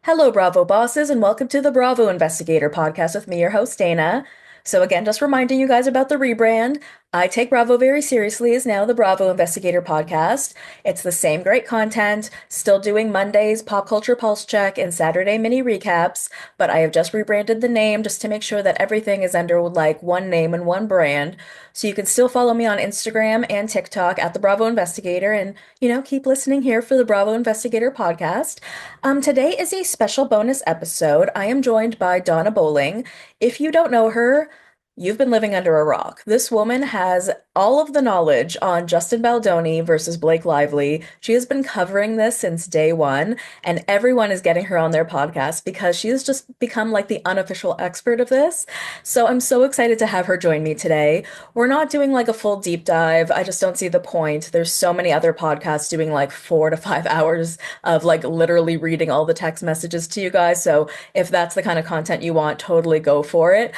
Hello, Bravo bosses, and welcome to the Bravo Investigator Podcast with me, your host, Dana. So, again, just reminding you guys about the rebrand. I take Bravo very seriously is now the Bravo Investigator Podcast. It's the same great content, still doing Mondays Pop Culture Pulse Check and Saturday mini recaps, but I have just rebranded the name just to make sure that everything is under like one name and one brand. So you can still follow me on Instagram and TikTok at the Bravo Investigator and, keep listening here for the Bravo Investigator Podcast. Today is a special bonus episode. I am joined by Donna Bowling. If you don't know her, you've been living under a rock. This woman has all of the knowledge on Justin Baldoni versus Blake Lively. She has been covering this since day one, and everyone is getting her on their podcast because she has just become like the unofficial expert of this. So I'm so excited to have her join me today. We're not doing like a full deep dive. I just don't see the point. There's so many other podcasts doing like 4 to 5 hours of like literally reading all the text messages to you guys. So if that's the kind of content you want, totally go for it.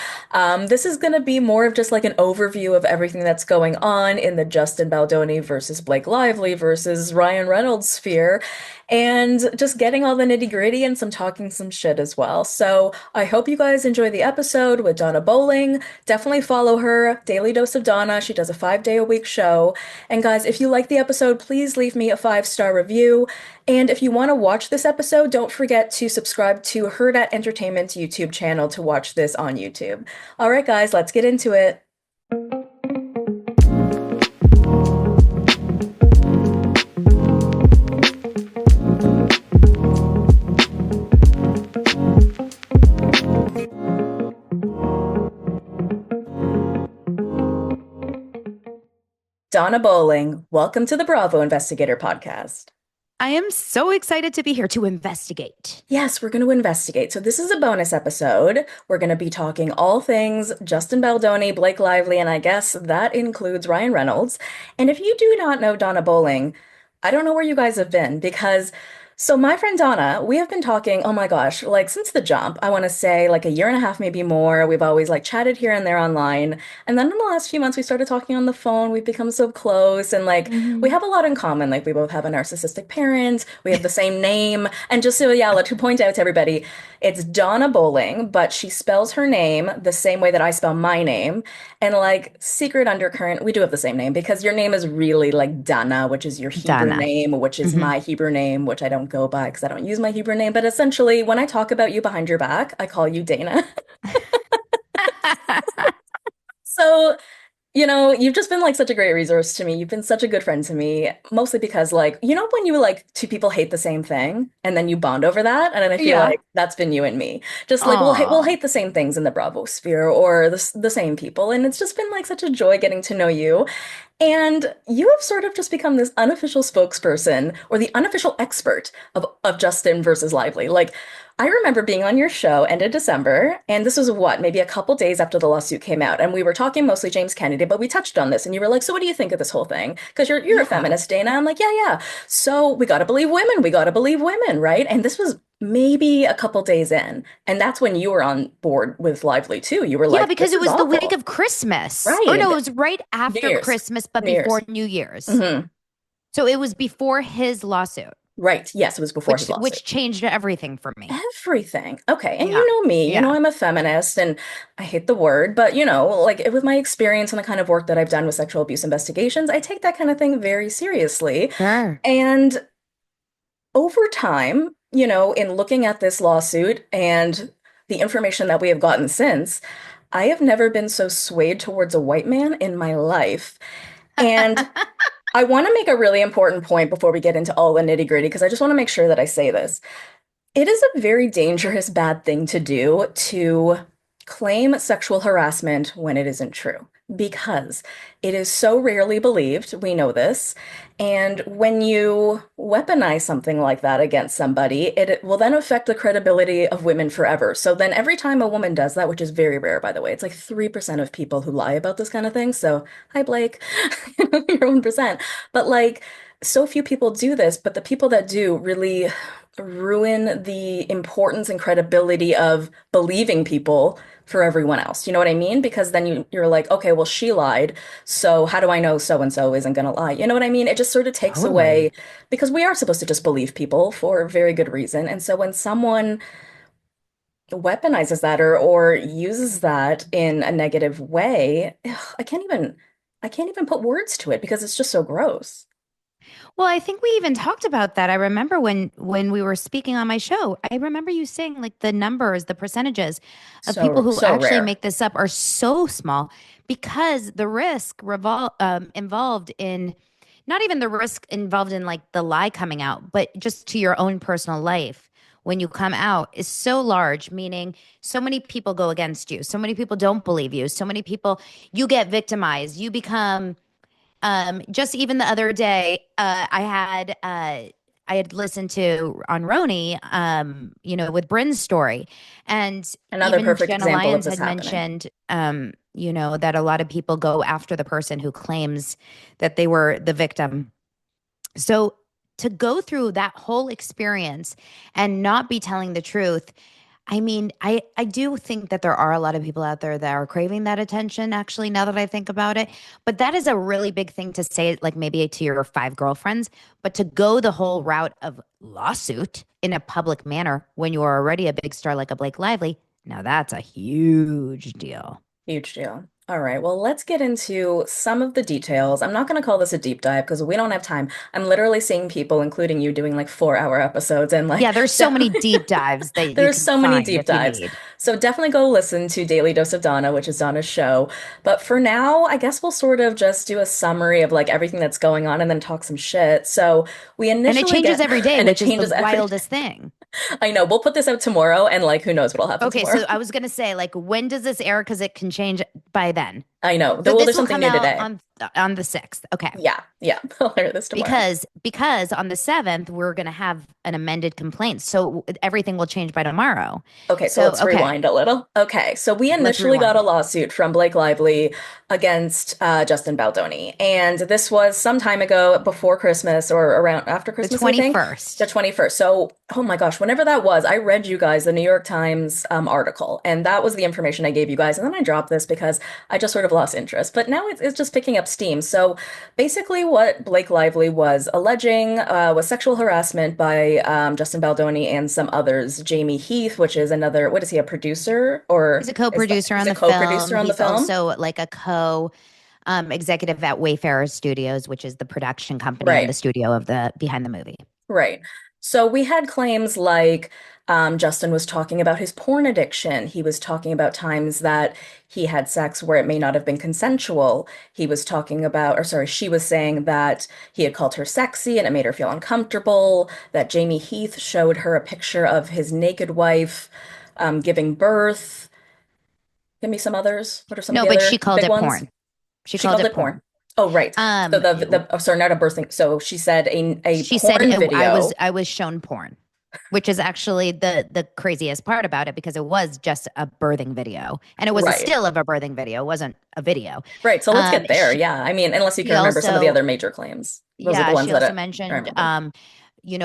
This is going to be more of just like an overview of everything that's going on in the Justin Baldoni versus Blake Lively versus Ryan Reynolds sphere, and just getting all the nitty-gritty and some talking some shit as well. So I hope you guys enjoy the episode with Donna Bowling. Definitely follow her, Daily Dose of Donna. She does a 5-day-a-week show. And guys, if you like the episode, please leave me a 5-star review. And if you want to watch this episode, don't forget to subscribe to Hurrdat Entertainment's YouTube channel to watch this on YouTube. All right, guys, let's get into it. Donna Bowling, welcome to the Bravo Investigator Podcast. I am so excited to be here to investigate. Yes, we're going to investigate. So this is a bonus episode. We're going to be talking all things Justin Baldoni, Blake Lively, and I guess that includes Ryan Reynolds. And if you do not know Donna Bowling, I don't know where you guys have been because so my friend Donna, we have been talking, oh my gosh, like since the jump, I want to say like a year and a half, maybe more. We've always like chatted here and there online. And then in the last few months, we started talking on the phone. We've become so close and like we Mhm. have a lot in common. Like we both have a narcissistic parent, we have the same name. And just so, yeah, like to point out to everybody, it's Donna Bowling, but she spells her name the same way that I spell my name. And like secret undercurrent, we do have the same name because your name is really like Dana, which is your Hebrew Donna. name, which is Mhm. my Hebrew name, which I don't go by because I don't use my Hebrew name. But essentially, when I talk about you behind your back, I call you Dana. So you've just been like such a great resource to me. You've been such a good friend to me, mostly because like, when you like two people hate the same thing and then you bond over that, and then I feel Yeah. like that's been you and me. Just like we'll Aw. hate the same things in the Bravo sphere or the same people, and it's just been like such a joy getting to know you. And you have sort of just become this unofficial spokesperson or the unofficial expert of Justin versus Lively. Like, I remember being on your show end of December, and this was what, maybe a couple days after the lawsuit came out, and we were talking mostly James Kennedy, but we touched on this, and you were like, "So, what do you think of this whole thing? Because you're a Yeah. feminist, Dana." I'm like, "Yeah, yeah." So we got to believe women. We got to believe women, right? And this was maybe a couple days in, and that's when you were on board with Lively too. You were Yeah, like, because "This it is was the week awful," of Christmas. Or right? no, it was right New after Year's, Christmas, but New Year's. before New Year's. Hmm. So it was before his lawsuit, Right. Yes, it was before his lawsuit. which changed everything for me. Everything. Okay. And Yeah. you know me, Yeah. I'm a feminist and I hate the word, but like with my experience and the kind of work that I've done with sexual abuse investigations, I take that kind of thing very seriously. Sure. And over time, in looking at this lawsuit and the information that we have gotten since, I have never been so swayed towards a white man in my life. And I want to make a really important point before we get into all the nitty-gritty, because I just want to make sure that I say this. It is a very dangerous, bad thing to do to claim sexual harassment when it isn't true, because it is so rarely believed. We know this. And when you weaponize something like that against somebody, it will then affect the credibility of women forever. So then every time a woman does that, which is very rare, by the way, it's like 3% of people who lie about this kind of thing. So, hi, Blake, you're 1%. But like, so few people do this, but the people that do really ruin the importance and credibility of believing people for everyone else. You know what I mean? Because then you're like, okay, well, she lied. So how do I know so and so isn't going to lie? You know what I mean? It just sort of takes away Totally. because we are supposed to just believe people for very good reason. And so when someone weaponizes that or uses that in a negative way, ugh, I can't even put words to it because it's just so gross. Well, I think we even talked about that. I remember when we were speaking on my show, I remember you saying like the numbers, the percentages of people So who so actually rare. make this up are so small because the risk involved in not even the risk involved in like the lie coming out, but just to your own personal life when you come out is so large, meaning so many people go against you, so many people don't believe you, so many people you get victimized, you become just even the other day, I had listened to on Roni, with Bryn's story, and Another even perfect Jenna example of Lyons this had happening. mentioned, that a lot of people go after the person who claims that they were the victim. So to go through that whole experience and not be telling the truth, I mean, I do think that there are a lot of people out there that are craving that attention, actually, now that I think about it. But that is a really big thing to say, like maybe to your five girlfriends, but to go the whole route of lawsuit in a public manner when you are already a big star like a Blake Lively, now that's a huge deal. Huge deal. All right, well, let's get into some of the details. I'm not going to call this a deep dive because we don't have time. I'm literally seeing people, including you, doing like 4 hour episodes and like Yeah, there's so many deep dives that you there's can so many find deep if you dives. need. So definitely go listen to Daily Dose of Donna, which is Donna's show. But for now, I guess we'll sort of just do a summary of like everything that's going on and then talk some shit. So we And it initially changes get, every day, and it which is the changes every day. wildest thing. I know. We'll put this out tomorrow and like who knows what'll happen Okay, tomorrow. so I was gonna say, like, when does this air? Because it can change by then. I know. So Well, this there's will something come new out today. on the 6th. Okay. Yeah, yeah. I'll hear this tomorrow. Because on the 7th, we're gonna have an amended complaint. So everything will change by tomorrow. Okay, so So let's okay, rewind a little. Okay, so we let's initially got a rewind. lawsuit from Blake Lively against Justin Baldoni, and this was some time ago before Christmas or around after The Christmas, I think, the 21st. 21st. So, oh my gosh, whenever that was, I read you guys the New York Times article, and that was the information I gave you guys, and then I dropped this because I just sort of lost interest. But now it's just picking up steam. So basically, what Blake Lively was alleging was sexual harassment by Justin Baldoni and some others. Jamie Heath, which is another, what is he, a producer or He's a is that, co-producer he's on a the film. co-producer on the He's film? also like a co executive at Wayfarer Studios, which is the production company and the Right. studio of the behind the movie. Right. So we had claims like Justin was talking about his porn addiction. He was talking about times that he had sex where it may not have been consensual. He was talking about, or sorry, she was saying that he had called her sexy and it made her feel uncomfortable, that Jamie Heath showed her a picture of his naked wife giving birth. Give me some others. What are some of No, the but other she called big it ones? porn. She She called called it it porn. porn. Oh, right. So Um, oh, sorry, not a birthing. So she said a she said porn video. I was shown porn, which is actually the craziest part about it because it was just a birthing video and it was a Right. still of a birthing video. It wasn't a video. Right. So let's get there. She Yeah. I mean, unless you she can remember some of the also other major claims. Those are the yeah, ones she that also I mentioned remember.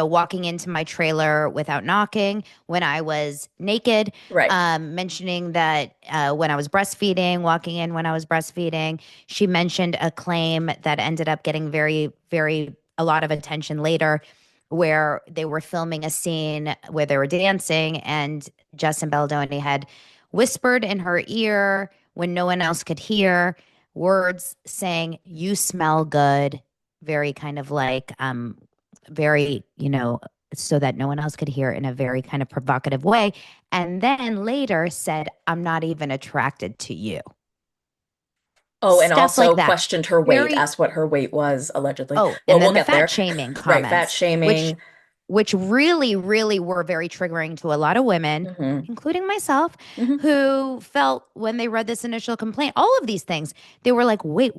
walking into my trailer without knocking when I was naked, Right. mentioning that when I was breastfeeding, walking in when I was breastfeeding. She mentioned a claim that ended up getting very, very a lot of attention later, where they were filming a scene where they were dancing, and Justin Baldoni had whispered in her ear when no one else could hear words saying, "You smell good," very kind of like very, so that no one else could hear in a very kind of provocative way. And then later said, "I'm not even attracted to you." Oh, and Stuff also like that. questioned her weight, Very, asked what her weight was, allegedly. oh, Well, and we'll then the get fat there. shaming Right. Fat comments, which shaming. which really, really were very triggering to a lot of women, Hmm. including myself, Hmm. who felt when they read this initial complaint, all of these things, they were like, wait,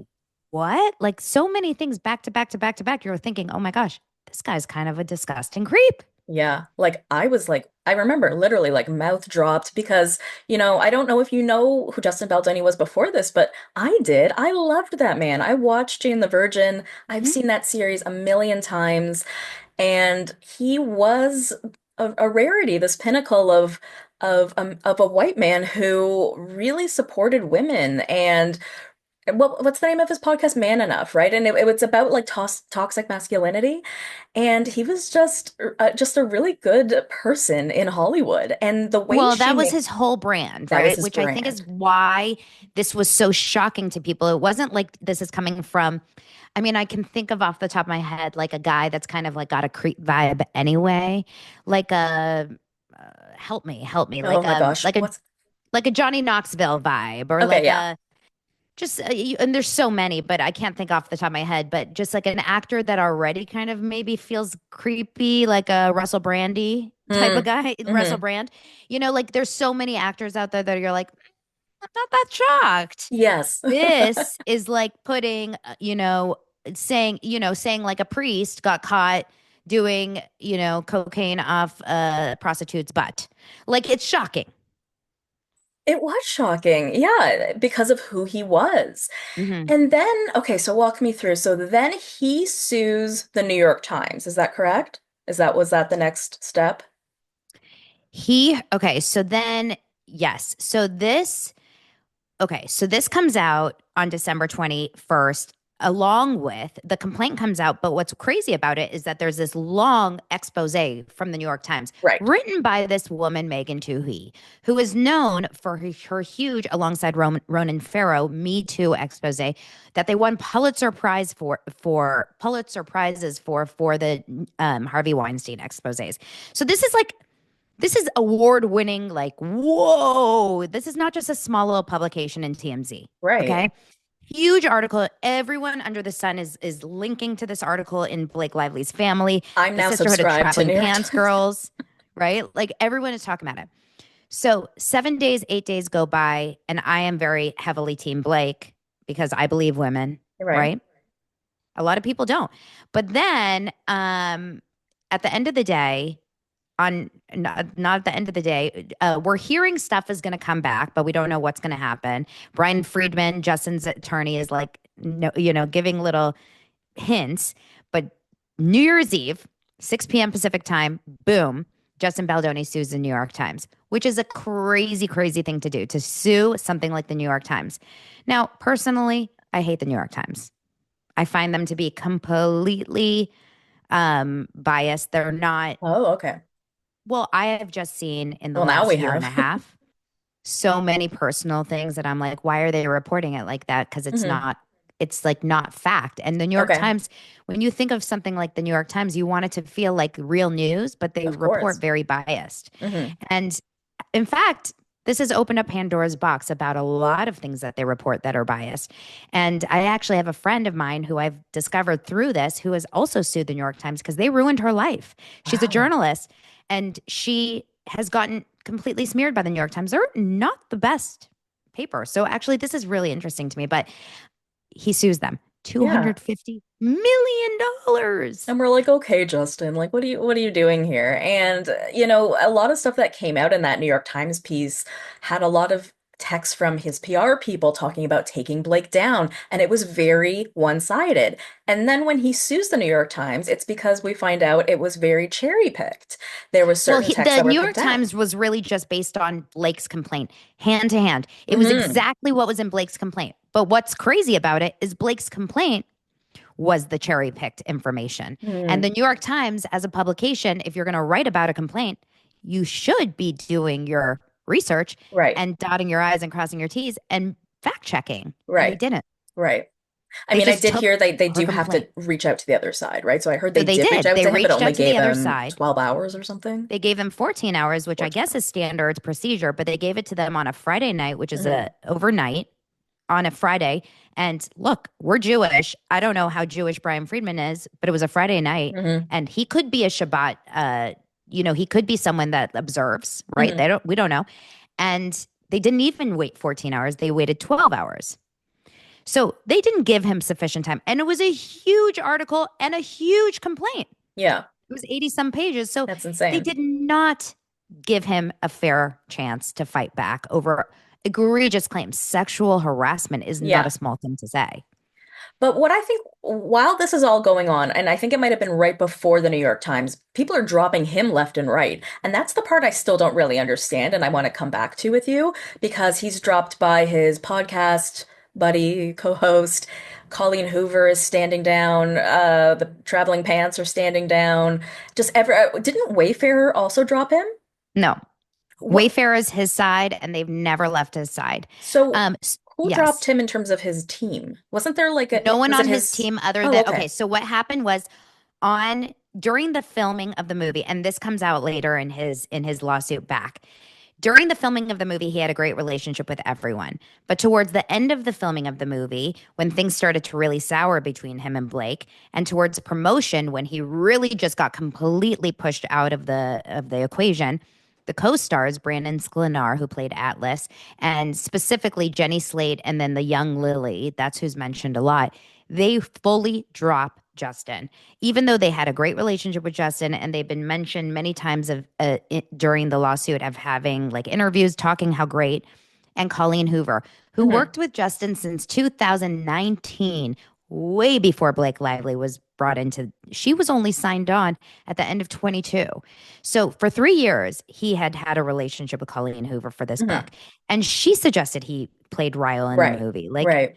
what? Like so many things back to back to back to back. You're thinking, oh my gosh, this guy's kind of a disgusting creep. Yeah. Like I was like, I remember literally like mouth dropped because, I don't know if you know who Justin Baldoni was before this, but I did. I loved that man. I watched Jane the Virgin. I've Mhm. seen that series a million times. and he was a rarity, this pinnacle of a white man who really supported women. And what's the name of his podcast? Man Enough, right? And it was about like toxic masculinity. And he was just a really good person in Hollywood. And the way Well, she that was made his whole brand, that was right? his Which I think is brand. why this was so shocking to people. It wasn't like this is coming from, I mean, I can think of off the top of my head like a guy that's kind of like got a creep vibe anyway, like a help me, Oh my gosh, what's like a Johnny Knoxville vibe, or okay? like Yeah. a just and there's so many, but I can't think off the top of my head. But just like an actor that already kind of maybe feels creepy, like a Russell Brandy type of Mm, guy, Russell hmm. Brand. Like there's so many actors out there that you're like, I'm not that shocked. Yes. This is like putting, saying like a priest got caught doing, cocaine off a prostitute's butt. Like it's shocking. It was shocking. Yeah, because of who he was. Hmm. And then, okay, so walk me through. So then he sues the New York Times. Is that correct? Was that the next step? Okay, so then, yes. So this comes out on December 21st, along with the complaint comes out. But what's crazy about it is that there's this long expose from the New York Times Right. written by this woman, Megan Twohey, who is known for her huge, alongside Ronan Farrow, Me Too expose that they won Pulitzer Prize for Pulitzer Prizes for the Harvey Weinstein exposés. So this is award winning, like, whoa, this is not just a small little publication in TMZ. Right. Okay. Huge article. Everyone under the sun is linking to this article in Blake Lively's family, I'm the now Sisterhood of subscribed to New Traveling York Pants Times. Girls, right? Like everyone is talking about it. So 7 days, 8 days go by, and I am very heavily Team Blake because I believe women, Right. right? A lot of people don't. But then at the end of the day, not at the end of the day, we're hearing stuff is going to come back, but we don't know what's going to happen. Brian Friedman, Justin's attorney, is like, no, giving little hints. But New Year's Eve, 6 p.m. Pacific time, boom, Justin Baldoni sues the New York Times, which is a crazy, crazy thing to do, to sue something like the New York Times. Now, personally, I hate the New York Times. I find them to be completely biased. They're not, Oh, okay. well, I have just seen in the Well, now we last year and a have. half so many personal things that I'm like, why are they reporting it like that? Because Hmm. it's like not fact. And the New York Okay. Times, when you think of something like the New York Times, you want it to feel like real news, but they Of report course. very biased. Hmm. And in fact, this has opened up Pandora's box about a lot of things that they report that are biased. And I actually have a friend of mine who I've discovered through this who has also sued the New York Times because they ruined her life. She's a Wow. journalist and she has gotten completely smeared by the New York Times. They're not the best paper. So actually, this is really interesting to me. But he sues them Yeah. $250 million. And we're like, okay, Justin, like, what are you doing here? And, a lot of stuff that came out in that New York Times piece had a lot of text from his PR people talking about taking Blake down, and it was very one-sided. And then when he sues the New York Times, it's because we find out it was very cherry-picked. There was Well, certain texts the that were New picked York out. Times was really just based on Blake's complaint, hand to hand. It was Hmm. exactly what was in Blake's complaint. But what's crazy about it is Blake's complaint was the cherry picked information. And the Hmm. New York Times, as a publication, if you're going to write about a complaint, you should be doing your research Right. and dotting your I's and crossing your T's and fact checking. And they Right. didn't. Right. I They mean, I just did took hear they her do have to complaint. reach out to the other side, right? So I heard So they they did reach did. out They to him, but it reached only out to gave the other him side. 12 hours or something. They gave them 14 hours, which I 14. guess is standard procedure, but they gave it to them on a Friday night, which is Hmm. a overnight on a Friday. And look, we're Jewish. I don't know how Jewish Brian Friedman is, but it was a Friday night, Hmm. and he could be a Shabbat. He could be someone that observes, right? Hmm. We don't know. And they didn't even wait 14 hours. They waited 12 hours. So they didn't give him sufficient time. And it was a huge article and a huge complaint. Yeah, It was 80 some pages. So that's they insane. did not give him a fair chance to fight back over egregious claims. Sexual harassment is not a Yeah. small thing to say. But what I think while this is all going on, and I think it might have been right before the New York Times, people are dropping him left and right. And that's the part I still don't really understand and I want to come back to with you because he's dropped by his podcast buddy, co-host. Colleen Hoover is standing down. The Traveling Pants are standing down. Just ever didn't Wayfarer also drop him? No. What? Wayfair is his side, and they've never left his side. So who dropped Yes. him in terms of his team? Wasn't there like a No one was it on his his? team other Oh, than okay, okay. so what happened was on during the filming of the movie, and this comes out later in his lawsuit back. During the filming of the movie, he had a great relationship with everyone. But towards the end of the filming of the movie, when things started to really sour between him and Blake, and towards promotion, when he really just got completely pushed out of the equation, the co-stars, Brandon Sklenar, who played Atlas, and specifically Jenny Slate, and then the young Lily, that's who's mentioned a lot, they fully drop Justin, even though they had a great relationship with Justin, and they've been mentioned many times during the lawsuit of having like interviews talking how great. And Colleen Hoover, who Hmm. worked with Justin since 2019, way before Blake Lively was brought into. She was only signed on at the end of 22. So for 3 years, he had had a relationship with Colleen Hoover for this Hmm. book, and she suggested he played Ryle in the Right. movie. Like Right.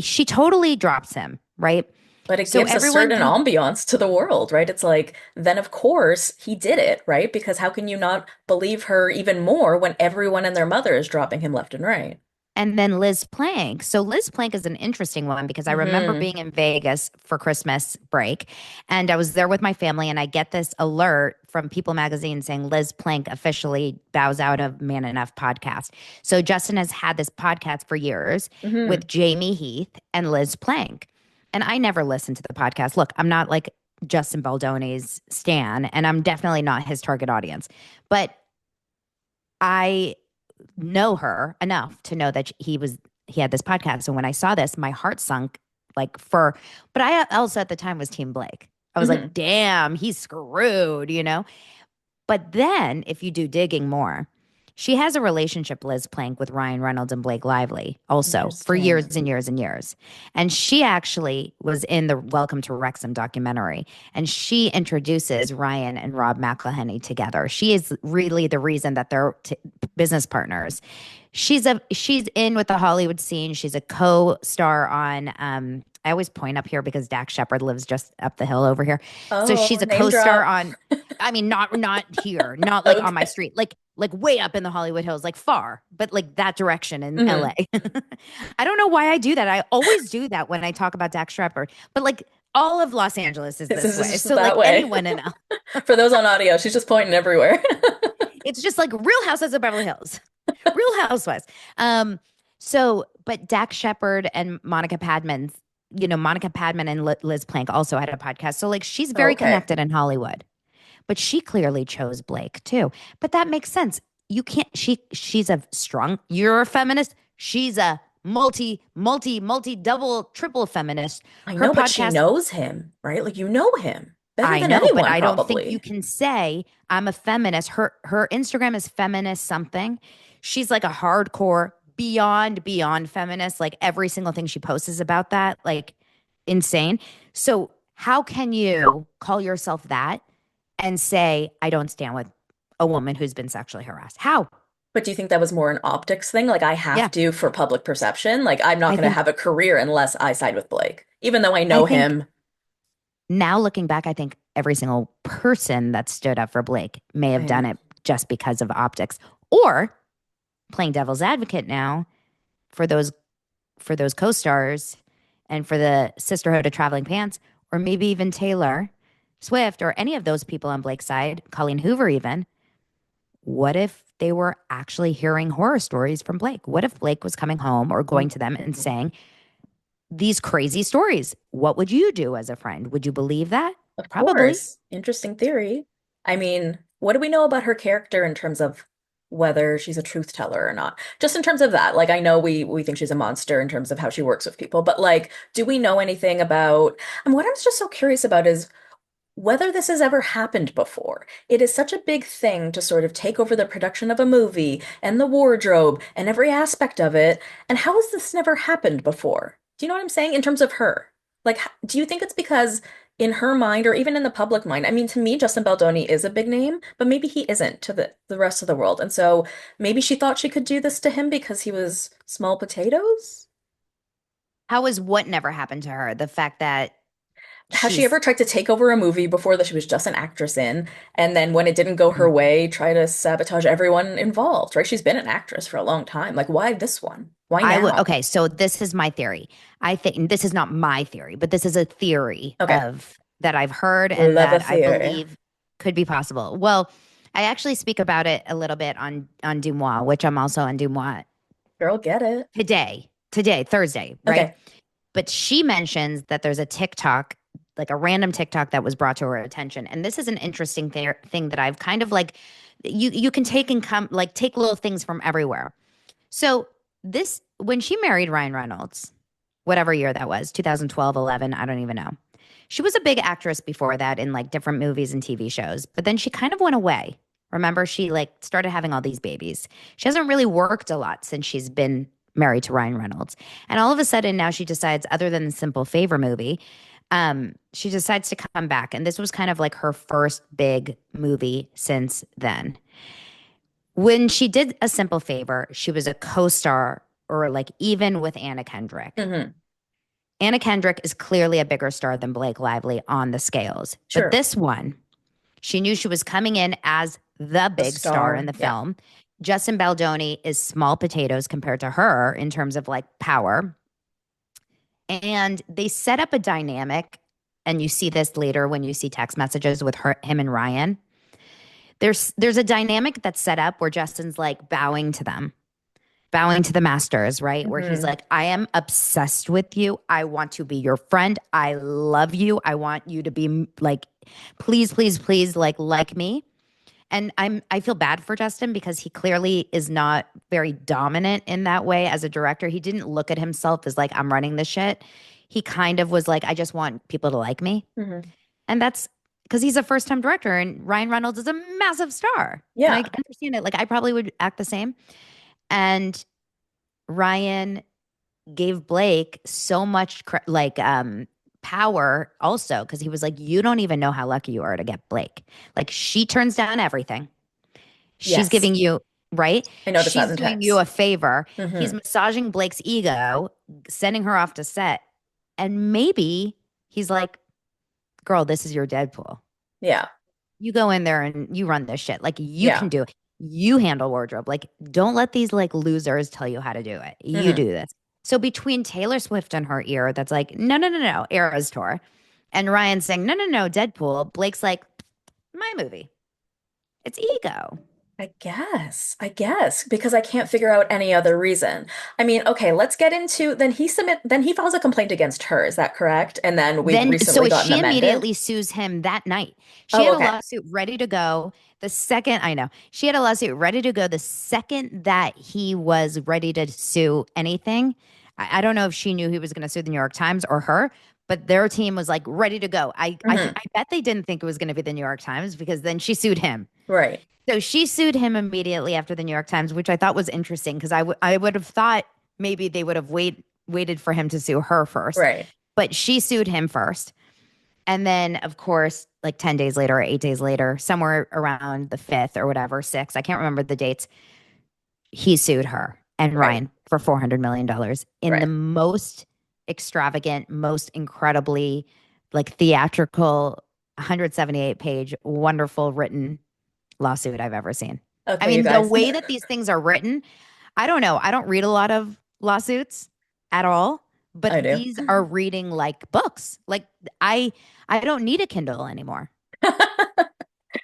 she totally drops him, right? But it So gives a everyone certain com- ambiance to the world, right? It's like, then of course he did it, right? Because how can you not believe her even more when everyone and their mother is dropping him left and right? and then Liz Plank. So Liz Plank is an interesting one because I remember Hmm. being in Vegas for Christmas break, and I was there with my family, and I get this alert from People Magazine saying Liz Plank officially bows out of Man Enough podcast. So Justin has had this podcast for years Hmm. with Jamie Heath and Liz Plank. And I never listened to the podcast. Look, I'm not like Justin Baldoni's stan, and I'm definitely not his target audience. But I know her enough to know that he had this podcast. And when I saw this, my heart sunk like for but I also at the time was Team Blake. I was Hmm. like, damn, he's screwed, you know? But then, if you do digging more, she has a relationship, Liz Plank, with Ryan Reynolds and Blake Lively, also for Interesting. years and years and years. And she actually was in the Welcome to Wrexham documentary, and she introduces Ryan and Rob McElhenney together. She is really the reason that they're business partners. She's in with the Hollywood scene. She's a co-star on. I always point up here because Dax Shepard lives just up the hill over here. So Oh, she's a name co-star drop. on I mean, not here, not like on my Okay. street, like way up in the Hollywood Hills, like far, but like that direction in Hmm. LA. I don't know why I do that. I always do that when I talk about Dax Shepard, but like all of Los Angeles is This this is way. just So like that way. anyone in For those on audio, she's just pointing everywhere. it's just like Real Housewives of Beverly Hills, Real Housewives. Um, so but Dax Shepard and Monica Padman, Monica Padman and Liz Plank also had a podcast. So like she's Oh, very okay. connected in Hollywood. But she clearly chose Blake too. But that makes sense. You can't she's a strong, you're a feminist. She's a multi double triple feminist. I Her know, but she podcast, knows him, right? Like you know him better I than know, but anyone, I don't think you probably. can say I'm a feminist. Her Instagram is feminist something. She's like a hardcore beyond feminist. Like every single thing she posts is about that. Like insane. So how can you call yourself that and say, I don't stand with a woman who's been sexually harassed? How? But do you think that was more an optics thing? Like I have Yeah. to for public perception. Like I'm not I going to think, have a career unless I side with Blake, even though I I know think him. now looking back, I think every single person that stood up for Blake may have done Right. it just because of optics or playing devil's advocate now for those co-stars and for the Sisterhood of Traveling Pants, or maybe even Taylor Swift or any of those people on Blake's side, Colleen Hoover even. What if they were actually hearing horror stories from Blake? What if Blake was coming home or going to them and saying these crazy stories? What would you do as a friend? Would you believe that? Of Probably. course. Interesting theory. I mean, what do we know about her character in terms of whether she's a truth teller or not? Just in terms of that, like I know we think she's a monster in terms of how she works with people, but like, do we know anything about, and what I'm just so curious about is whether this has ever happened before. It is such a big thing to sort of take over the production of a movie and the wardrobe and every aspect of it. And how has this never happened before? Do you know what I'm saying? In terms of her. Like, do you think it's because in her mind or even in the public mind, I mean, to me, Justin Baldoni is a big name, but maybe he isn't to the rest of the world. And so maybe she thought she could do this to him because he was small potatoes? How is what never happened to her? The fact that Has she she's ever tried to take over a movie before that she was just an actress in, and then when it didn't go her way, try to sabotage everyone involved, right? She's been an actress for a long time. Like, why this one? Why I would, now? okay, so this is my theory. I think and this is not my theory, but this is a theory Okay. of that I've heard and Love a that I theory. believe could be possible. Well, I actually speak about it a little bit on Dumois, which I'm also on Dumois Girl, get it. today, Thursday, right? Okay. But she mentions that there's a TikTok, like a random TikTok that was brought to her attention. And this is an interesting thing that I've kind of like, you can take and come, like take little things from everywhere. So this, when she married Ryan Reynolds, whatever year that was, 2012, 11, I don't even know. She was a big actress before that in like different movies and TV shows, but then she kind of went away. Remember, she like started having all these babies. She hasn't really worked a lot since she's been married to Ryan Reynolds. And all of a sudden now she decides, other than the Simple Favor movie, she decides to come back. And this was kind of like her first big movie since then. When she did A Simple Favor, she was a co-star or like even with Anna Kendrick. Hmm. Anna Kendrick is clearly a bigger star than Blake Lively on the scales. But Sure. this one, she knew she was coming in as the A big star in star. the Yeah. film. Justin Baldoni is small potatoes compared to her in terms of like power. And they set up a dynamic, and you see this later when you see text messages with him and Ryan. There's a dynamic that's set up where Justin's like bowing to them, bowing to the masters, right? Where he's Hmm. like, I am obsessed with you. I want to be your friend. I love you. I want you to be like, please, please, please, like me. And I feel bad for Justin because he clearly is not very dominant in that way as a director. He didn't look at himself as like, I'm running this shit. He kind of was like, I just want people to like me. Hmm. And that's because he's a first time director and Ryan Reynolds is a massive star. And I Yeah. understand it. Like I probably would act the same. And Ryan gave Blake so much power also because he was like, you don't even know how lucky you are to get Blake. Like she turns down everything. She's Yes. giving you, right? I noticed that She's in doing you text. a favor. Hmm. He's massaging Blake's ego, sending her off to set. And maybe he's like, girl, this is your Deadpool. Yeah. You go in there and you run this shit. Like you Yeah. can do it. You handle wardrobe. Like don't let these like losers tell you how to do it. You Hmm. do this. So between Taylor Swift and her ear, that's like, no, no, no, no, Eras tour. And Ryan saying, no, no, no, Deadpool. Blake's like, my movie. It's ego. I guess, because I can't figure out any other reason. I mean, okay, let's get into then he files a complaint against her, is that correct? And then we've Then, so recently gotten she amended. immediately sues him that night. She Oh, had a okay. lawsuit ready to go the second, I know, she had a lawsuit ready to go the second that he was ready to sue anything. I don't know if she knew he was going to sue the New York Times or her, but their team was like ready to go. Hmm. I bet they didn't think it was going to be the New York Times because then she sued him. Right. So she sued him immediately after the New York Times, which I thought was interesting because I would have thought maybe they would have waited for him to sue her first, Right. but she sued him first. And then, of course, like 10 days later or 8 days later, somewhere around the 5th or whatever, 6th, I can't remember the dates, he sued her and Right. Ryan for $400 million in the Right. most extravagant, most incredibly like theatrical, 178-page, wonderful written lawsuit I've ever seen. I Okay, you mean, the guys. way that these things are written, I don't know. I don't read a lot of lawsuits at all, I but do. these are reading like books. Like I don't need a Kindle anymore.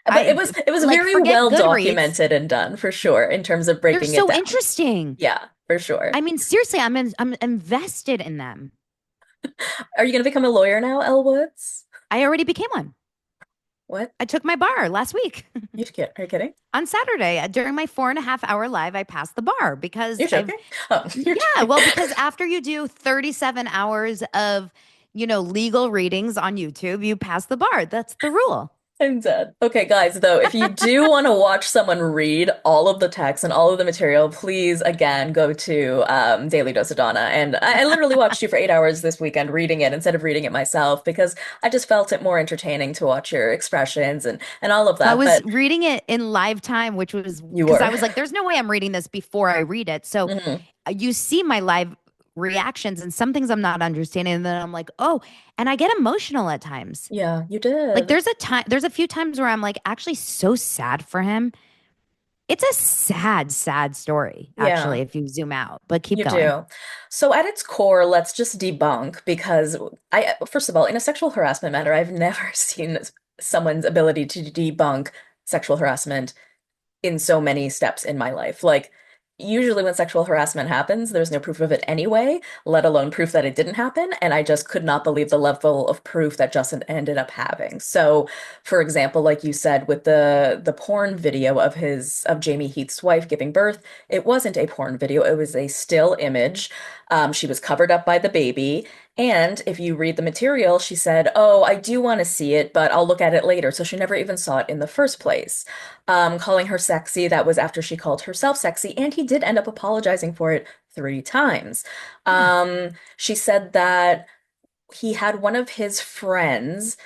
But I it was like very forget well Goodreads. documented and done for sure in terms of They're breaking it so down. interesting. Yeah, for sure. I mean, seriously, I'm invested in them. Are you going to become a lawyer now, Elle Woods? I already became one. What? I took my bar last week. Are you kidding? On Saturday during my 4.5 hour live, I passed the bar because You're I've joking? Oh, you're yeah, joking. well, because after you do 37 hours of, legal readings on YouTube, you pass the bar. That's the rule. I'm dead. Okay, guys, though, if you do want to watch someone read all of the text and all of the material, please, again, go to Daily Dose of Donna. And I literally watched you for 8 hours this weekend reading it instead of reading it myself because I just felt it more entertaining to watch your expressions and all of I that. was But reading it in live time, which was you because were. I was like, there's no way I'm reading this before I read it. So Mhm. you see my live reactions and some things I'm not understanding. And then I'm like, oh, and I get emotional at times. Yeah, you Like did. there's a few times where I'm like actually so sad for him. It's a sad, sad story, Yeah. actually, if you zoom out, but keep You going. do. So at its core, let's just debunk because first of all, in a sexual harassment matter, I've never seen someone's ability to debunk sexual harassment in so many steps in my life. Like, usually when sexual harassment happens, there's no proof of it anyway, let alone proof that it didn't happen. And I just could not believe the level of proof that Justin ended up having. So, for example, like you said, with the porn video of Jamie Heath's wife giving birth, it wasn't a porn video, it was a still image. She was covered up by the baby. And if you read the material, she said, "Oh, I do want to see it, but I'll look at it later." So she never even saw it in the first place. Calling her sexy, that was after she called herself sexy, and he did end up apologizing for it 3 times. Yeah. She said that he had one of his friends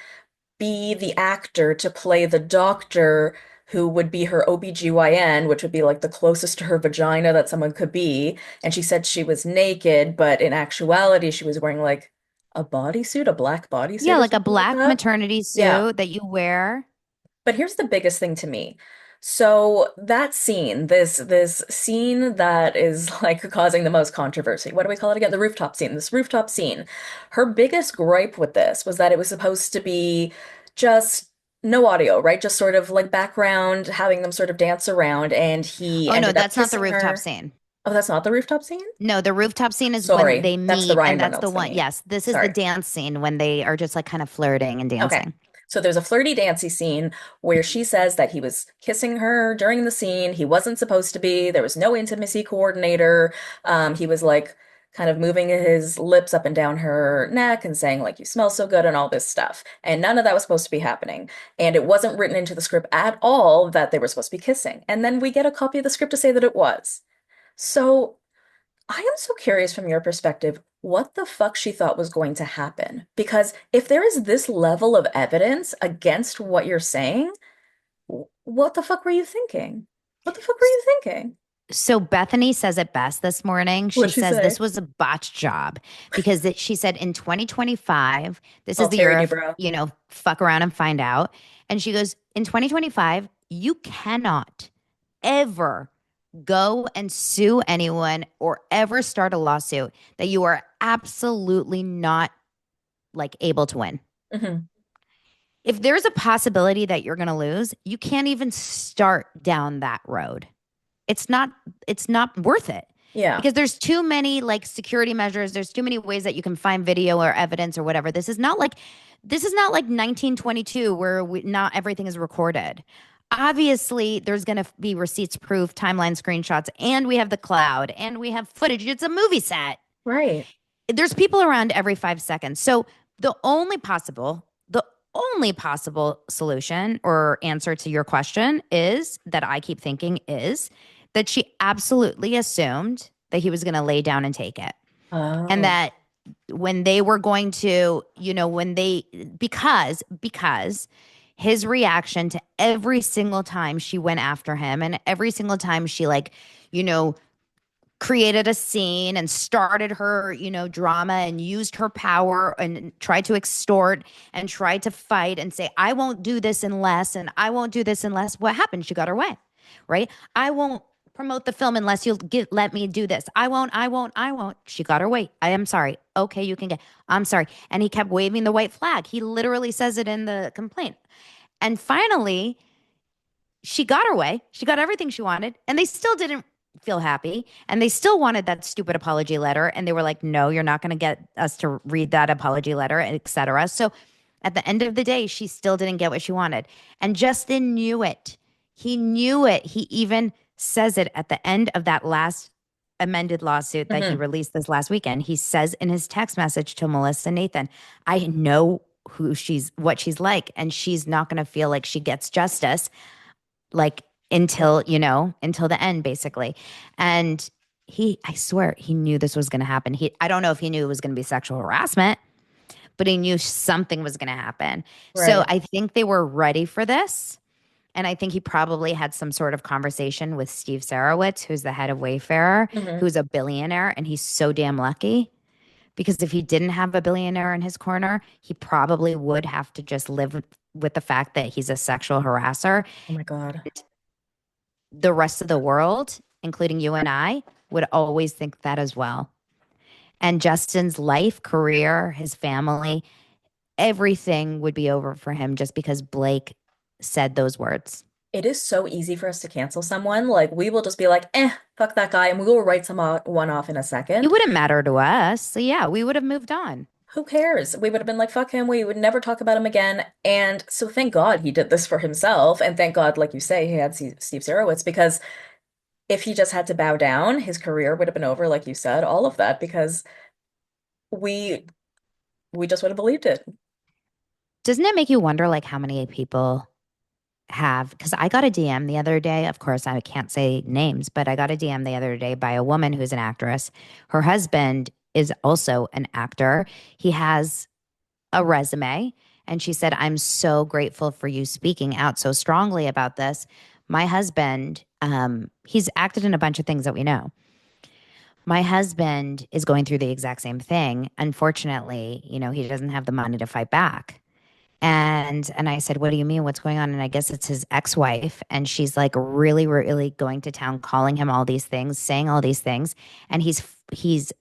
be the actor to play the doctor who would be her OBGYN, which would be like the closest to her vagina that someone could be. And she said she was naked, but in actuality, she was wearing like a bodysuit, a black bodysuit Yeah, or like a something like black that. maternity Yeah. suit that you wear. But here's the biggest thing to me. So that scene, this scene that is like causing the most controversy. What do we call it again? The rooftop scene. This rooftop scene. Her biggest gripe with this was that it was supposed to be just no audio, right? Just sort of like background, having them sort of dance around, and he Oh no, ended up that's not the kissing rooftop her. scene. Oh, that's not the rooftop scene? No, the rooftop scene is when Sorry, they that's the meet, Ryan and that's the Reynolds one. thingy. Yes, this is the Sorry. dance scene when they are just like kind of flirting and Okay. dancing. So there's a flirty dancy scene where she says that he was kissing her during the scene. He wasn't supposed to be. There was no intimacy coordinator. He was like kind of moving his lips up and down her neck and saying like you smell so good and all this stuff. And none of that was supposed to be happening. And it wasn't written into the script at all that they were supposed to be kissing. And then we get a copy of the script to say that it was. So I am so curious from your perspective, what the fuck she thought was going to happen. Because if there is this level of evidence against what you're saying, what the fuck were you thinking? What the fuck were you thinking? So Bethany says it best this morning. She What'd she says this say? was a botch job because she said in 2025, this is Oh, the year Terry of, Dubrow. fuck around and find out. And she goes, in 2025, you cannot ever go and sue anyone or ever start a lawsuit that you are absolutely not like able to win. Hmm. If there's a possibility that you're going to lose, you can't even start down that road. It's not it's not worth it Yeah, because there's too many like security measures, there's too many ways that you can find video or evidence or whatever. This is not like 1922 where not everything is recorded. Obviously, there's going to be receipts, proof, timeline screenshots, and we have the cloud and we have footage. It's a movie set. right. There's people around every 5 seconds. So the only possible solution or answer to your question is that I keep thinking is that she absolutely assumed that he was going to lay down and take it. And Oh. that when they were going to, when they because his reaction to every single time she went after him and every single time she you know, created a scene and started her, drama and used her power and tried to extort and tried to fight and say, I won't do this unless, and I won't do this unless. What happened? She got her way, right? I won't promote the film unless let me do this. I won't. She got her way. I am sorry. Okay, you can get, I'm sorry. And he kept waving the white flag. He literally says it in the complaint. And finally, she got her way. She got everything she wanted, and they still didn't feel happy. And they still wanted that stupid apology letter. And they were like, no, you're not going to get us to read that apology letter, etc. So at the end of the day, she still didn't get what she wanted. And Justin knew it. He knew it. He even says it at the end of that last amended lawsuit that he Hmm. released this last weekend. He says in his text message to Melissa Nathan, I know what she's like, and she's not going to feel like she gets justice, like until the end, basically. And I swear, he knew this was going to happen. I don't know if he knew it was going to be sexual harassment, but he knew something was going to happen. So Right. I think they were ready for this. And I think he probably had some sort of conversation with Steve Sarowitz, who's the head of Wayfarer, Hmm. who's a billionaire, and he's so damn lucky. Because if he didn't have a billionaire in his corner, he probably would have to just live with the fact that he's a sexual harasser. Oh my God. The rest of the world, including you and I, would always think that as well. And Justin's life, career, his family, everything would be over for him just because Blake said those words. It is so easy for us to cancel someone. Like, we will just be like, fuck that guy, and we will write one off in a It second. wouldn't matter to us. So, yeah, we would have moved on. Who cares? We would have been like, fuck him. We would never talk about him again. And so thank God he did this for himself. And thank God, like you say, he had Steve Sarowitz, because if he just had to bow down, his career would have been over, like you said, all of that, because we we just would have believed it. Doesn't it make you wonder, like, how many people have? Because I got a DM the other day. Of course, I can't say names, but I got a DM the other day by a woman who's an actress. Her husband is also an actor. He has a resume. And she said, I'm so grateful for you speaking out so strongly about this. My husband, he's acted in a bunch of things that we know. My husband is going through the exact same thing. Unfortunately, he doesn't have the money to fight back. And I said, what do you mean? What's going on? And I guess it's his ex-wife. And she's like really, really going to town, calling him all these things, saying all these things. And he's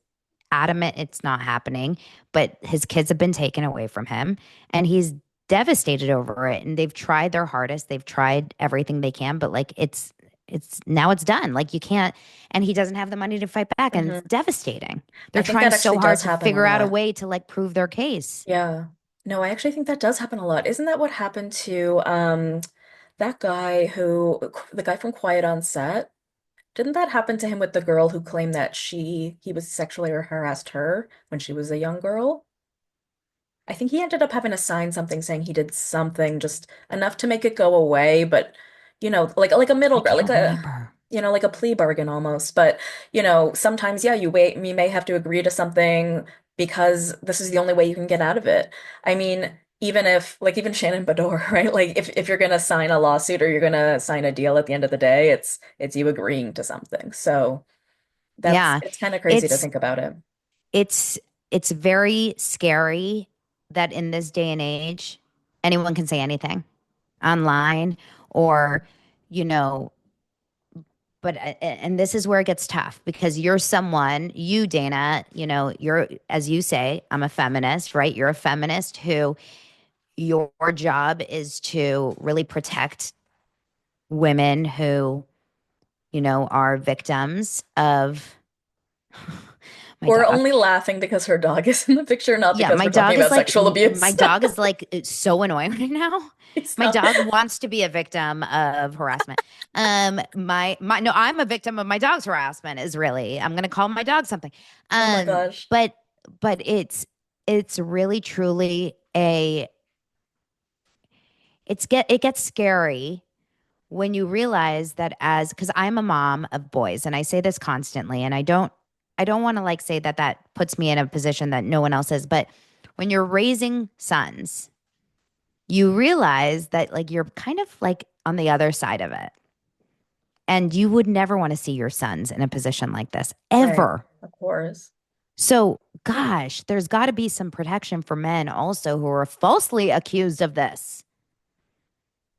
adamant it's not happening, but his kids have been taken away from him and he's devastated over it. And they've tried their hardest. They've tried everything they can, but like it's now it's done. Like you can't, and he doesn't have the money to fight back and it's Hmm. devastating. I They're think trying that so actually hard does to happen a figure out a lot. way to like prove their case. Yeah. No, I actually think that does happen a lot. Isn't that what happened to that guy the guy from Quiet on Set? Didn't that happen to him with the girl who claimed that he was sexually harassed her when she was a young girl? I think he ended up having to sign something saying he did something just enough to make it go away, but like a middle I ground, like can't a remember. like a plea bargain almost. But sometimes yeah, you may have to agree to something because this is the only way you can get out of it. I mean, even if like even Shannon Bedore, right? Like if you're gonna sign a lawsuit or you're gonna sign a deal at the end of the day, it's you agreeing to something. So Yeah. it's kind of crazy to It's think about it. it's it's very scary that in this day and age anyone can say anything online or you know but and this is where it gets tough because you're someone, you Dana, you're, as you say, I'm a feminist, right? You're a feminist who your job is to really protect women who are victims of my We're dog. only laughing because her dog is in the picture, not Yeah, because my we're talking dog is about like sexual my abuse. dog is like it's so annoying right now. My Stop dog it. wants to be a victim of harassment. My no, I'm a victim of my dog's harassment. Is really I'm gonna call my dog something. Oh my Um, gosh. but but it's really truly it gets scary when you realize that as because I'm a mom of boys and I say this constantly and I don't want to like say that that puts me in a position that no one else is, but when you're raising sons, you realize that like you're kind of like on the other side of it. And you would never want to see your sons in a position like this Right. ever. Of course. So, gosh, there's got to be some protection for men also who are falsely accused of this.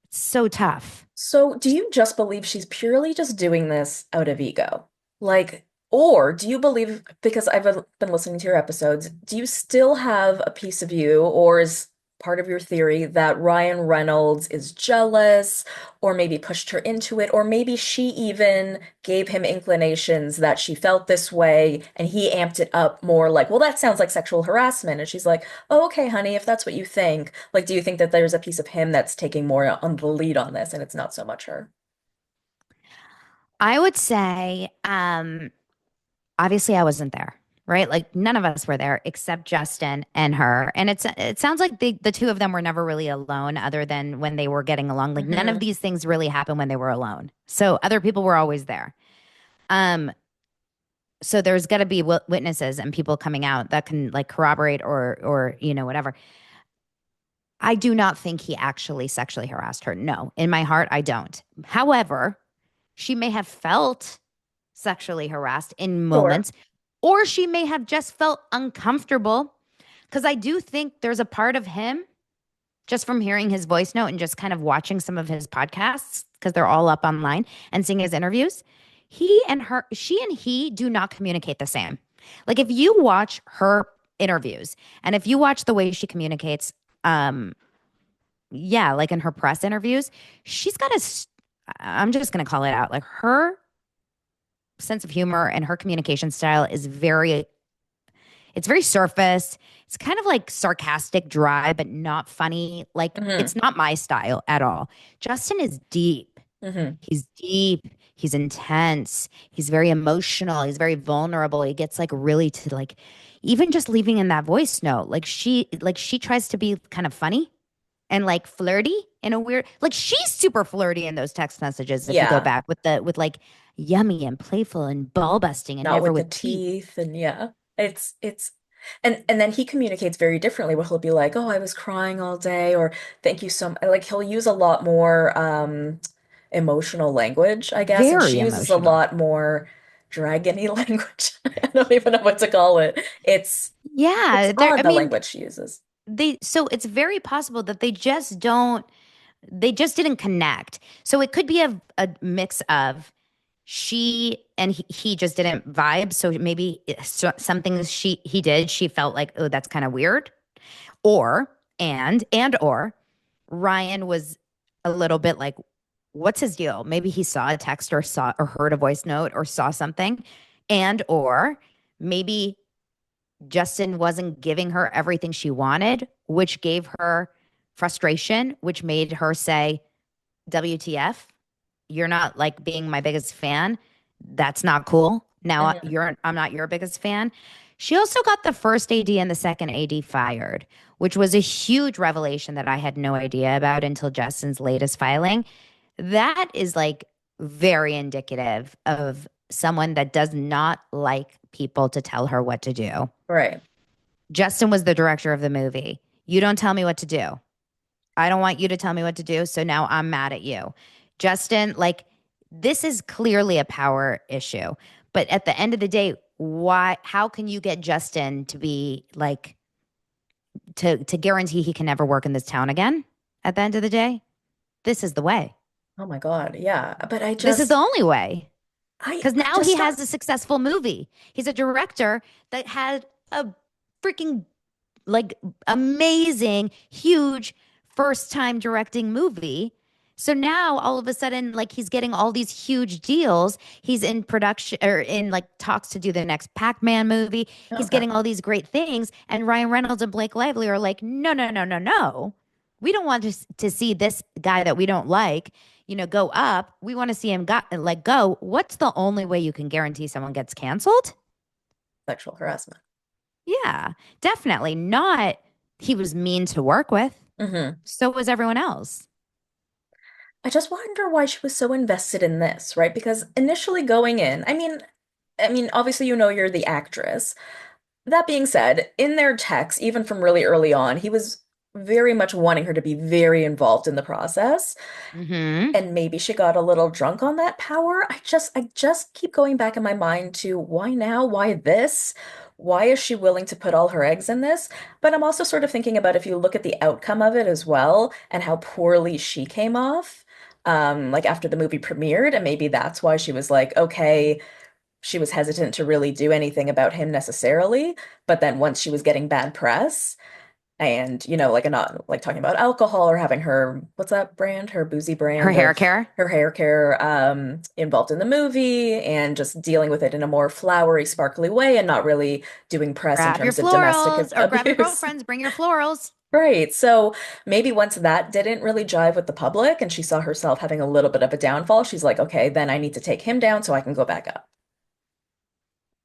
It's so tough. So, do you just believe she's purely just doing this out of ego? Like, or do you believe, because I've been listening to your episodes, do you still have a piece of you, or is part of your theory that Ryan Reynolds is jealous, or maybe pushed her into it, or maybe she even gave him inclinations that she felt this way, and he amped it up more like, well, that sounds like sexual harassment. And she's like, oh, okay, honey, if that's what you think. Like, do you think that there's a piece of him that's taking more on the lead on this and it's not so much her? I would say, obviously, I wasn't there. right? Like none of us were there except Justin and her. And it sounds like the two of them were never really alone other than when they were getting along. Like none of Hmm. these things really happened when they were alone. So other people were always there. Um, so there's got to be witnesses and people coming out that can like corroborate or whatever. I do not think he actually sexually harassed her. No, in my heart, I don't. However, she may have felt sexually harassed in Sure. moments, or she may have just felt uncomfortable. Because I do think there's a part of him, just from hearing his voice note and just kind of watching some of his podcasts, because they're all up online and seeing his interviews, she and he do not communicate the same. Like if you watch her interviews and if you watch the way she communicates, um, yeah, like in her press interviews, she's got I'm just going to call it out. Like her sense of humor and her communication style is it's very surface. It's kind of like sarcastic, dry, but not funny. Like Hmm. it's not my style at all. Justin is deep. Hmm. He's deep. He's intense. He's very emotional. He's very vulnerable. He gets like really to like even just leaving in that voice note. Like she tries to be kind of funny and like flirty in a weird like she's super flirty in those text messages if you go Yeah. back with like yummy and playful and ball busting and Not never with the with teeth. teeth, and yeah. It's and then he communicates very differently where he'll be like, "Oh, I was crying all day," or "Thank you so much." Like he'll use a lot more emotional language, I guess, and Very she uses a emotional. lot more dragony language. I don't even know what to call it. It's Yeah, there odd I the mean language she uses. so it's very possible that they just didn't connect. So it could be a mix of she and he just didn't vibe. So maybe some things he did, she felt like, oh, that's kind of weird. Or or Ryan was a little bit like, what's his deal? Maybe he saw a text or saw or heard a voice note or saw something. And or maybe Justin wasn't giving her everything she wanted, which gave her frustration, which made her say, WTF, you're not like being my biggest fan. That's not cool. Now Hmm. I'm not your biggest fan. She also got the first AD and the second AD fired, which was a huge revelation that I had no idea about until Justin's latest filing. That is like very indicative of someone that does not like people to tell her what to do. Right. Justin was the director of the movie. You don't tell me what to do. I don't want you to tell me what to do. So now I'm mad at you. Justin, like, this is clearly a power issue. But at the end of the day, how can you get Justin to be like, to guarantee he can never work in this town again at the end of the day? This is the way. Oh my God. Yeah. But This is the only way. Because I now he just don't. has a successful movie. He's a director that had a freaking like amazing, huge first time directing movie. So now all of a sudden, like he's getting all these huge deals. He's in production or in like talks to do the next Pac-Man movie. He's Okay. getting all these great things. And Ryan Reynolds and Blake Lively are like, no, no, no, no, no. We don't want to see this guy that we don't like, go up. We want to see him go. What's the only way you can guarantee someone gets canceled? Sexual harassment. Yeah, definitely not. He was mean to work with. Hmm. So was everyone else. I just wonder why she was so invested in this, right? Because initially going in, I mean, obviously you know you're the actress. That being said, in their text, even from really early on, he was very much wanting her to be very involved in the process. Hmm. And maybe she got a little drunk on that power. I just keep going back in my mind to why now? Why this? Why is she willing to put all her eggs in this? But I'm also sort of thinking about if you look at the outcome of it as well and how poorly she came off, like after the movie premiered, and maybe that's why she was like, okay, she was hesitant to really do anything about him necessarily. But then once she was getting bad press, and like not like talking about alcohol or having her what's that brand, her boozy Her brand hair of care. her hair care involved in the movie and just dealing with it in a more flowery sparkly way and not really doing press in Grab your terms of domestic florals or grab your abuse. girlfriends, bring your florals. Right, so maybe once that didn't really jive with the public and she saw herself having a little bit of a downfall, she's like, okay, then I need to take him down so I can go back up.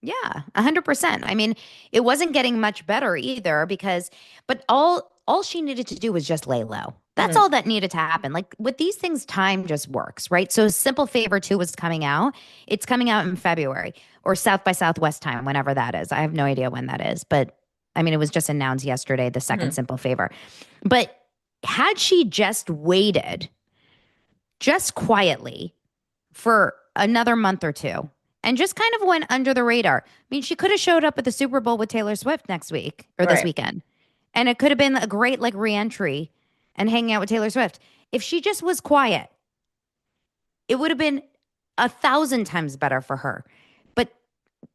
Yeah, 100%. I mean, it wasn't getting much better either because, but all she needed to do was just lay low. That's Hmm. all that needed to happen. Like with these things, time just works, right? So Simple Favor 2 was coming out. It's coming out in February or South by Southwest time, whenever that is. I have no idea when that is, but I mean, it was just announced yesterday, the second Hmm. Simple Favor. But had she just waited just quietly for another month or two and just kind of went under the radar. I mean, she could have showed up at the Super Bowl with Taylor Swift next week or this Right. weekend. And it could have been a great like reentry and hanging out with Taylor Swift. If she just was quiet, it would have been 1,000 times better for her. But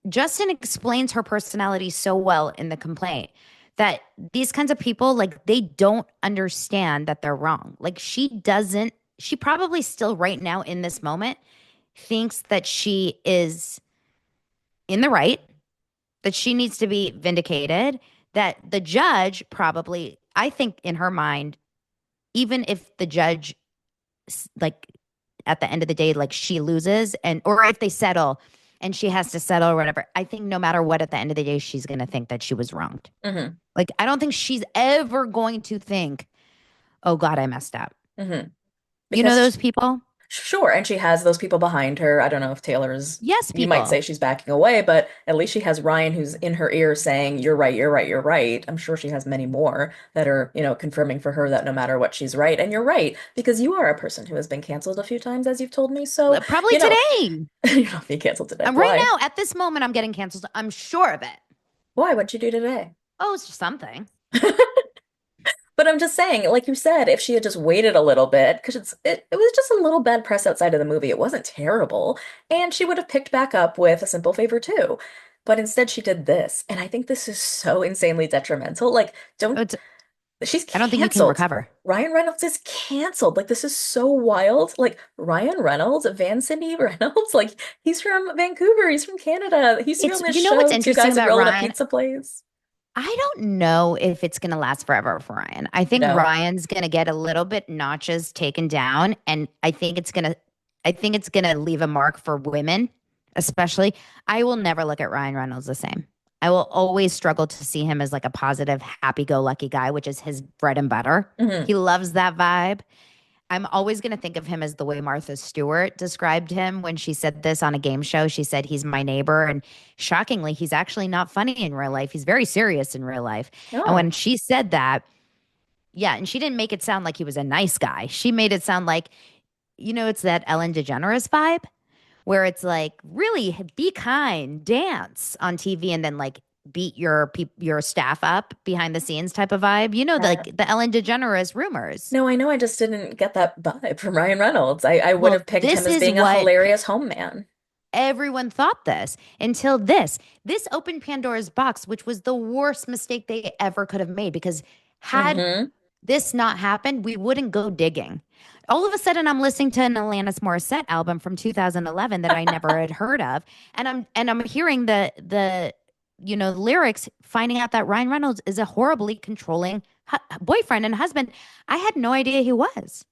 Justin explains her personality so well in the complaint that these kinds of people, like, they don't understand that they're wrong. Like, she probably still right now in this moment thinks that she is in the right, that she needs to be vindicated, that the judge probably, I think in her mind, even if the judge, like, at the end of the day, like she loses and, or if they settle and she has to settle or whatever, I think no matter what, at the end of the day, she's going to think that she was wronged. Hmm. Like, I don't think she's ever going to think, oh God, I messed up. Hmm. You know Because those people? sure, and she has those people behind her. I don't know if Taylor's, Yes, you might say people. she's backing away, but at least she has Ryan who's in her ear saying, "You're right, you're right, you're right." I'm sure she has many more that are, confirming for her that no matter what, she's right. And you're right, because you are a person who has been canceled a few times, as you've told me. So, Probably you know, today. you're not being canceled today. Right Why? now, at this moment, I'm getting canceled. I'm sure of it. Why? What'd you do today? Oh, it's just something. But I'm just saying, like you said, if she had just waited a little bit, because it was just a little bad press outside of the movie. It wasn't terrible. And she would have picked back up with A Simple Favor too. But instead she did this. And I think this is so insanely detrimental. Like, Oh, don't, she's I don't think you can canceled. recover. Ryan Reynolds is canceled. Like, this is so wild. Like, Ryan Reynolds, Van Cindy Reynolds, like, he's from Vancouver. He's from Canada. He used to be on It's, this you know what's show, Two interesting Guys, a about Girl, and a Ryan? Pizza Place. I don't know if it's going to last forever for Ryan. I think No. Ryan's going to get a little bit notches taken down, and I think it's going to leave a mark for women, especially. I will never look at Ryan Reynolds the same. I will always struggle to see him as like a positive, happy-go-lucky guy, which is his bread and butter. Hmm. He loves that vibe. I'm always going to think of him as the way Martha Stewart described him when she said this on a game show. She said, he's my neighbor. And shockingly, he's actually not funny in real life. He's very serious in real life. And Oh. when she said that, yeah, and she didn't make it sound like he was a nice guy. She made it sound like, it's that Ellen DeGeneres vibe where it's like, really be kind, dance on TV, and then like beat your staff up behind the scenes type of vibe. Yeah. Like the Ellen DeGeneres rumors. No, I know I just didn't get that vibe from Ryan Reynolds. I would Well, have picked him this as is being a what hilarious home man. everyone thought this until this opened Pandora's box, which was the worst mistake they ever could have made because had Hmm. this not happened, we wouldn't go digging. All of a sudden, I'm listening to an Alanis Morissette album from 2011 that I never had heard of, and I'm hearing the lyrics, finding out that Ryan Reynolds is a horribly controlling boyfriend and husband. I had no idea he was.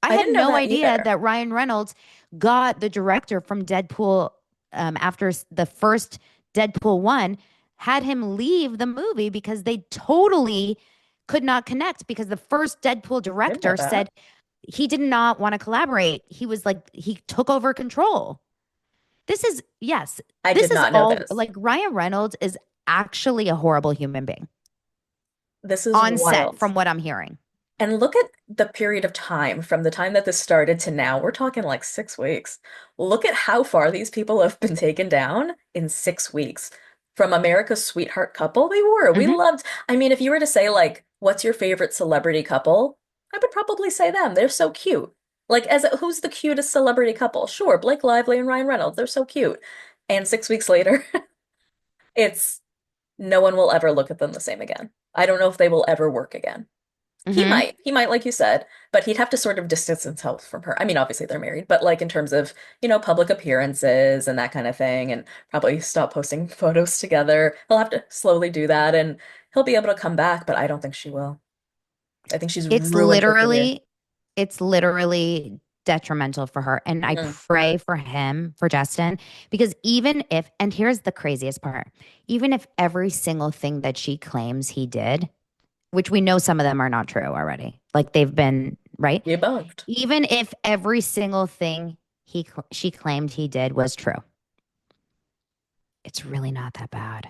I I had didn't know no that idea either. that Ryan Reynolds got the director from Deadpool after the first Deadpool one, had him leave the movie because they totally could not connect because the first Deadpool I didn't know director that. said he did not want to collaborate. He was like, he took over control. Yes, I this did is not know all this. like Ryan Reynolds is actually a horrible human being This is on set, wild. from what I'm hearing. And look at the period of time from the time that this started to now. We're talking like 6 weeks. Look at how far these people have been taken down in 6 weeks. From America's Sweetheart Couple, they were. We Hmm. loved, I mean, if you were to say, like, what's your favorite celebrity couple? I would probably say them. They're so cute. Like, who's the cutest celebrity couple? Sure, Blake Lively and Ryan Reynolds. They're so cute. And 6 weeks later, it's no one will ever look at them the same again. I don't know if they will ever work again. Hmm. He might, like you said, but he'd have to sort of distance himself from her. I mean, obviously they're married, but like in terms of, public appearances and that kind of thing, and probably stop posting photos together. He'll have to slowly do that and he'll be able to come back, but I don't think she will. I think she's It's ruined her career. literally, it's literally detrimental for her. And I Mhm. pray for him, for Justin, because even if, and here's the craziest part, even if every single thing that she claims he did, which we know some of them are not true already, like they've been, right? Debunked. Even if every single thing she claimed he did was true, it's really not that bad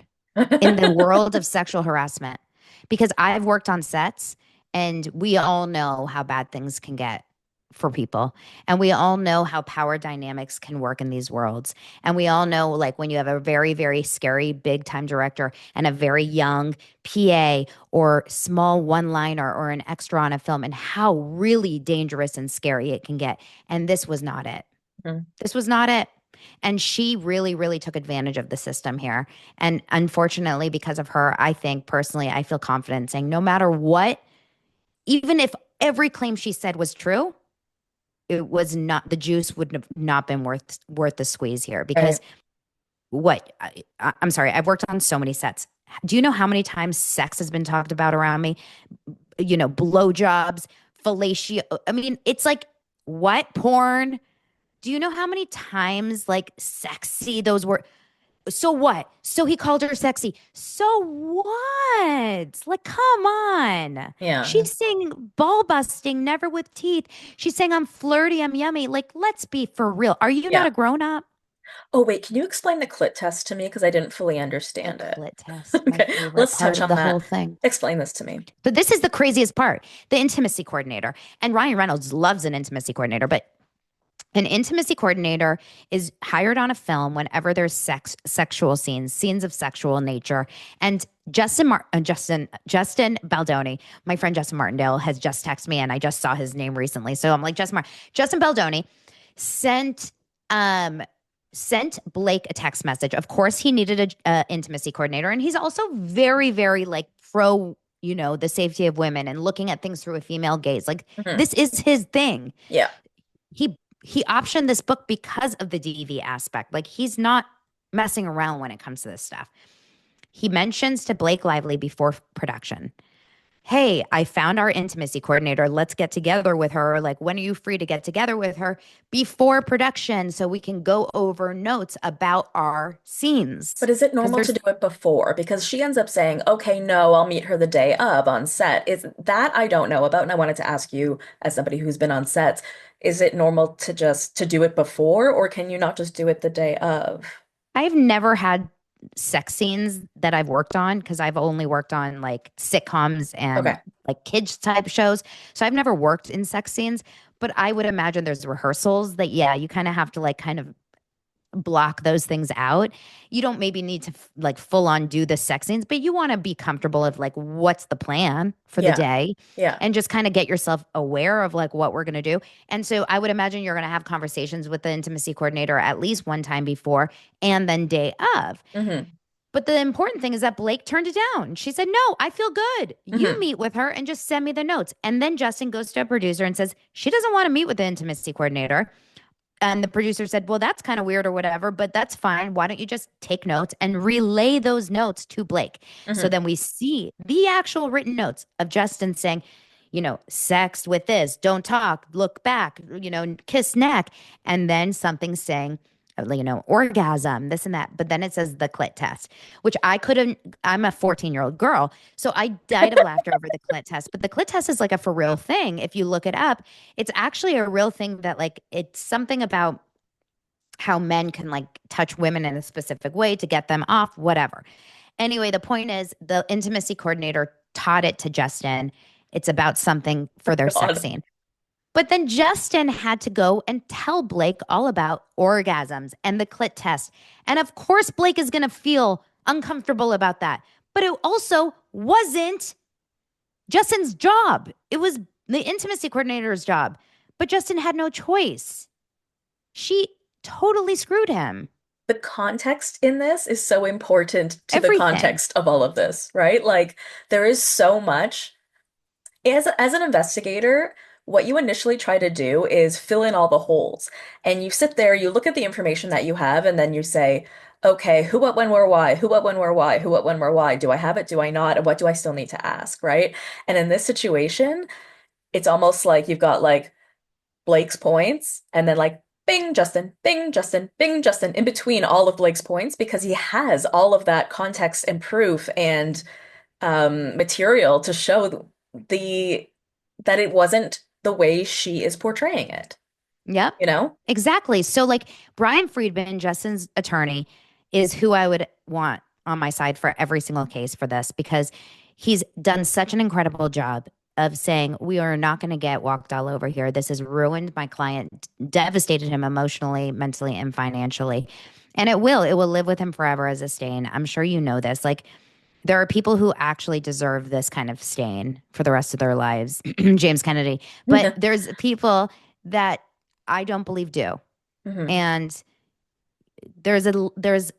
in the world of sexual harassment. Because I've worked on sets and we all know how bad things can get for people. And we all know how power dynamics can work in these worlds. And we all know, like, when you have a very, very scary, big time director and a very young PA or small one liner or an extra on a film, and how really dangerous and scary it can get. And this was not it. Mhm. This was not it. And she really, really took advantage of the system here. And unfortunately, because of her, I think personally, I feel confident saying no matter what, even if every claim she said was true, it was not, the juice would have not been worth the squeeze here. Right. Because I'm sorry, I've worked on so many sets. Do you know how many times sex has been talked about around me? Blowjobs, fellatio. I mean, it's like, what? Porn? Do you know how many times like sexy those were? So what? So he called her sexy. So what? Like, come on. Yeah. She's saying ball busting, never with teeth. She's saying I'm flirty, I'm yummy. Like, let's be for real. Are you not Yeah. a grown up? Oh, wait, can you explain the clit test to me? Because I didn't fully The understand it. clit test, my Okay, favorite let's part touch of on the whole that. thing. Explain this to me. But this is the craziest part, the intimacy coordinator. And Ryan Reynolds loves an intimacy coordinator, but an intimacy coordinator is hired on a film whenever there's sexual scenes of sexual nature. And Justin Baldoni, my friend Justin Martindale, has just texted me, and I just saw his name recently. So I'm like, Justin Baldoni sent um sent Blake a text message. Of course, he needed a intimacy coordinator, and he's also very, very like pro, the safety of women and looking at things through a female gaze. Like, Mhm. this is his thing. Yeah. He optioned this book because of the DV aspect. Like, he's not messing around when it comes to this stuff. He mentions to Blake Lively before production, hey, I found our intimacy coordinator. Let's get together with her. Like, when are you free to get together with her before production so we can go over notes about our scenes? But is it Because normal to there's, do it before? Because she ends up saying, okay, no, I'll meet her the day of on set. Is that I don't know about, and I wanted to ask you as somebody who's been on sets, is it normal to just to do it before, or can you not just do it the day of? I've never had sex scenes that I've worked on because I've only worked on like sitcoms and Okay. like kids type shows. So I've never worked in sex scenes, but I would imagine there's rehearsals that, yeah, you kind of have to like kind of block those things out. You don't maybe need to like full on do the sex scenes, but you want to be comfortable of like what's the plan for the Yeah. day Yeah. and just kind of get yourself aware of like what we're going to do. And so I would imagine you're going to have conversations with the intimacy coordinator at least one time before and then day of. Hmm. But the important thing is that Blake turned it down. She said, "No, I feel good. You Hmm. meet with her and just send me the notes." And then Justin goes to a producer and says, she doesn't want to meet with the intimacy coordinator. And the producer said, "Well, that's kind of weird or whatever, but that's fine. Why don't you just take notes and relay those notes to Blake?" So Hmm. then we see the actual written notes of Justin saying, sex with this, don't talk, look back, kiss neck. And then something saying, orgasm, this and that. But then it says the clit test, which I couldn't, I'm a 14-year-old girl. So I died of laughter over the clit test. But the clit test is like a for real thing. If you look it up, it's actually a real thing that like it's something about how men can like touch women in a specific way to get them off, whatever. Anyway, the point is the intimacy coordinator taught it to Justin. It's about something for their sex God. scene. But then Justin had to go and tell Blake all about orgasms and the clit test. And of course, Blake is going to feel uncomfortable about that. But it also wasn't Justin's job. It was the intimacy coordinator's job. But Justin had no choice. She totally screwed him. The context in this is so important to the Everything. context of all of this, right? Like there is so much. As an investigator, what you initially try to do is fill in all the holes. And you sit there, you look at the information that you have, and then you say, okay, who, what, when, where, why? Who, what, when, where, why? Who, what, when, where, why? Do I have it? Do I not? And what do I still need to ask, right? And in this situation, it's almost like you've got like Blake's points and then like bing, Justin, bing, Justin, bing, Justin in between all of Blake's points because he has all of that context and proof and material to show the that it wasn't the way she is portraying it, Yep. you know? Exactly. So like Brian Friedman, Justin's attorney, is who I would want on my side for every single case for this because he's done such an incredible job of saying we are not going to get walked all over here. This has ruined my client, devastated him emotionally, mentally, and financially. And it will live with him forever as a stain. I'm sure you know this. Like there are people who actually deserve this kind of stain for the rest of their lives. James Kennedy. But there's people that I don't believe do. Hmm. And there's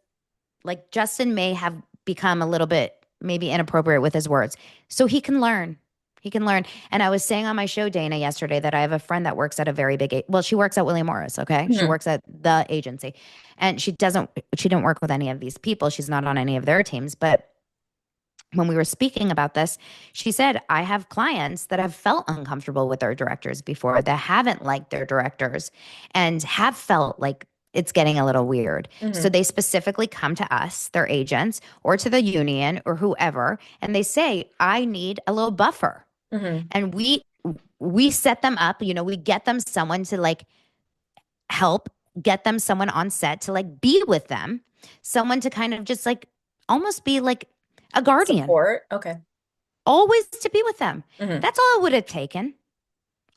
like Justin may have become a little bit maybe inappropriate with his words. So he can learn. He can learn. And I was saying on my show, Dana, yesterday that I have a friend that works at a very big, well, she works at William Morris, okay? She Hmm. works at the agency. And she didn't work with any of these people. She's not on any of their teams. But when we were speaking about this, she said, I have clients that have felt uncomfortable with their directors before, that haven't liked their directors and have felt like it's getting a little weird. So Hmm. they specifically come to us, their agents, or to the union or whoever, and they say, I need a little buffer. Hmm. And we set them up, we get them someone to like help, get them someone on set to like be with them, someone to kind of just like almost be like a guardian, Support. Okay. always to be with them. Hmm. That's all it would have taken.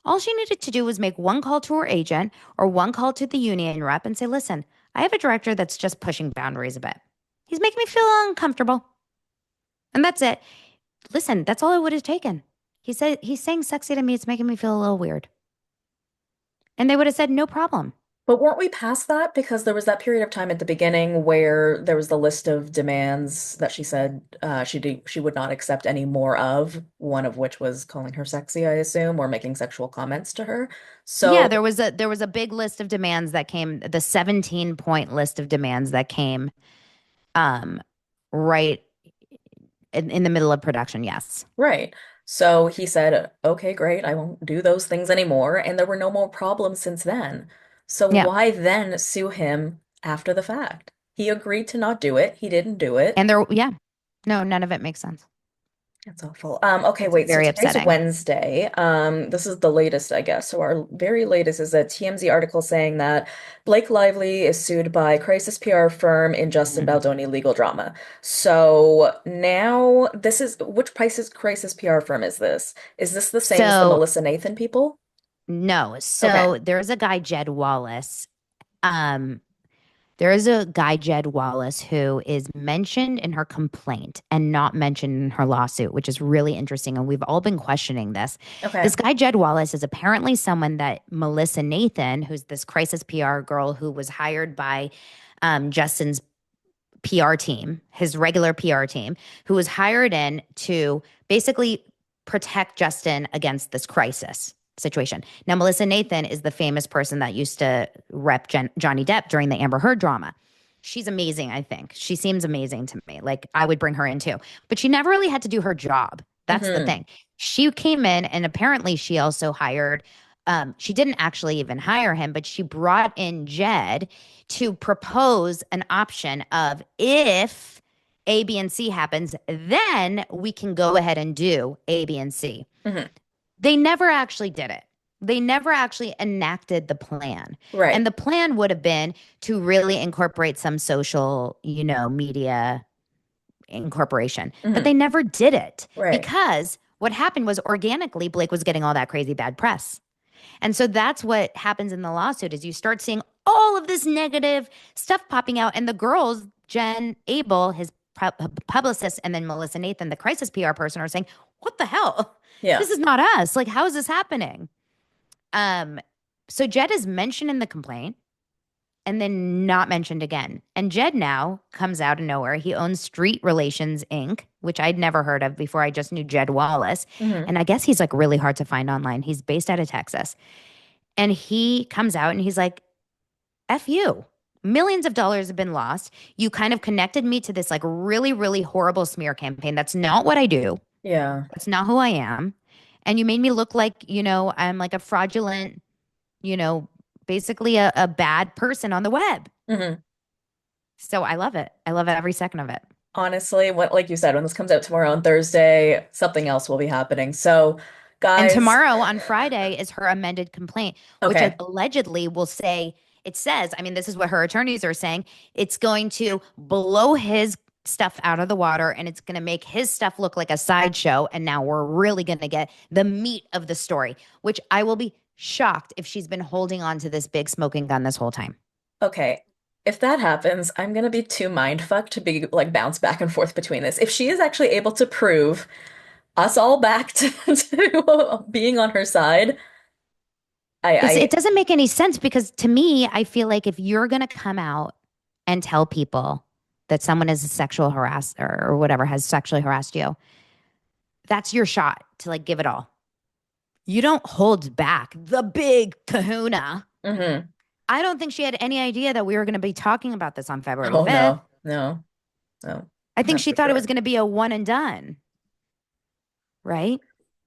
All she needed to do was make one call to her agent or one call to the union rep and say, listen, I have a director that's just pushing boundaries a bit. He's making me feel uncomfortable. And that's it. Listen, that's all it would have taken. He said, he's saying sexy to me. It's making me feel a little weird. And they would have said, no problem. But weren't we past that? Because there was that period of time at the beginning where there was the list of demands that she said she would not accept any more of, one of which was calling her sexy, I assume, or making sexual comments to her. Yeah, So, there was a big list of demands that came, the 17-point list of demands that came um right in the middle of production. Yes. right. So he said, okay, great, I won't do those things anymore. And there were no more problems since then. So Yeah. why then sue him after the fact? He agreed to not do it. He didn't do it. And there, yeah. No, none of it makes sense. That's awful. Okay, It's wait. So very today's upsetting. Wednesday. This is the latest, I guess. So our very latest is a TMZ article saying that Blake Lively is sued by crisis PR firm in Justin Mhm. Baldoni legal drama. So now this is which crisis PR firm is this? Is this the same as the So Melissa Nathan people? no. Okay. So there's a guy, Jed Wallace. Um, there is a guy, Jed Wallace, who is mentioned in her complaint and not mentioned in her lawsuit, which is really interesting. And we've all been questioning this. Okay. This guy, Jed Wallace, is apparently someone that Melissa Nathan, who's this crisis PR girl who was hired by Justin's PR team, his regular PR team, who was hired in to basically protect Justin against this crisis situation. Now, Melissa Nathan is the famous person that used to rep Johnny Depp during the Amber Heard drama. She's amazing, I think. She seems amazing to me. Like, I would bring her in too. But she never really had to do her job. That's the Hmm. thing. She came in, and apparently she also hired, she didn't actually even hire him, but she brought in Jed to propose an option of if A, B, and C happens, then we can go ahead and do A, B, and C. Hmm. They never actually did it. They never actually enacted the plan. And Right. the plan would have been to really incorporate some social, media incorporation. But Hmm. they never did it Right. because what happened was organically Blake was getting all that crazy bad press. And so that's what happens in the lawsuit is you start seeing all of this negative stuff popping out and the girls, Jen Abel, his publicist, and then Melissa Nathan, the crisis PR person, are saying, "What the hell? Yeah. This is not us. Like, how is this happening?" Um, so Jed is mentioned in the complaint and then not mentioned again. And Jed now comes out of nowhere. He owns Street Relations Inc., which I'd never heard of before. I just knew Jed Wallace. Hmm. And I guess he's like really hard to find online. He's based out of Texas. And he comes out and he's like, F you. Millions of dollars have been lost. You kind of connected me to this like really, really horrible smear campaign. That's not what I do. Yeah. That's not who I am. And you made me look like, I'm like a fraudulent you know, basically a bad person on the web. Hmm. So I love it. I love every second of it. Honestly, what like you said, when this comes out tomorrow on Thursday, something else will be happening. So, And guys, tomorrow on Friday is her amended complaint, which okay, allegedly will say, it says, I mean, this is what her attorneys are saying, it's going to blow his stuff out of the water and it's going to make his stuff look like a sideshow. And now we're really going to get the meat of the story, which I will be shocked if she's been holding on to this big smoking gun this whole time. okay. If that happens, I'm gonna be too mind fucked to be like bounce back and forth between this. If she is actually able to prove us all back to being on her side, It I doesn't make any sense because to me, I feel like if you're going to come out and tell people that someone is a sexual harasser or whatever has sexually harassed you, that's your shot to like give it all. You don't hold back the big kahuna. hmm. I don't think she had any idea that we were going to be talking about this on February Oh 5th. no, no, no, I think not she for thought it was sure. going to be a one and done, right?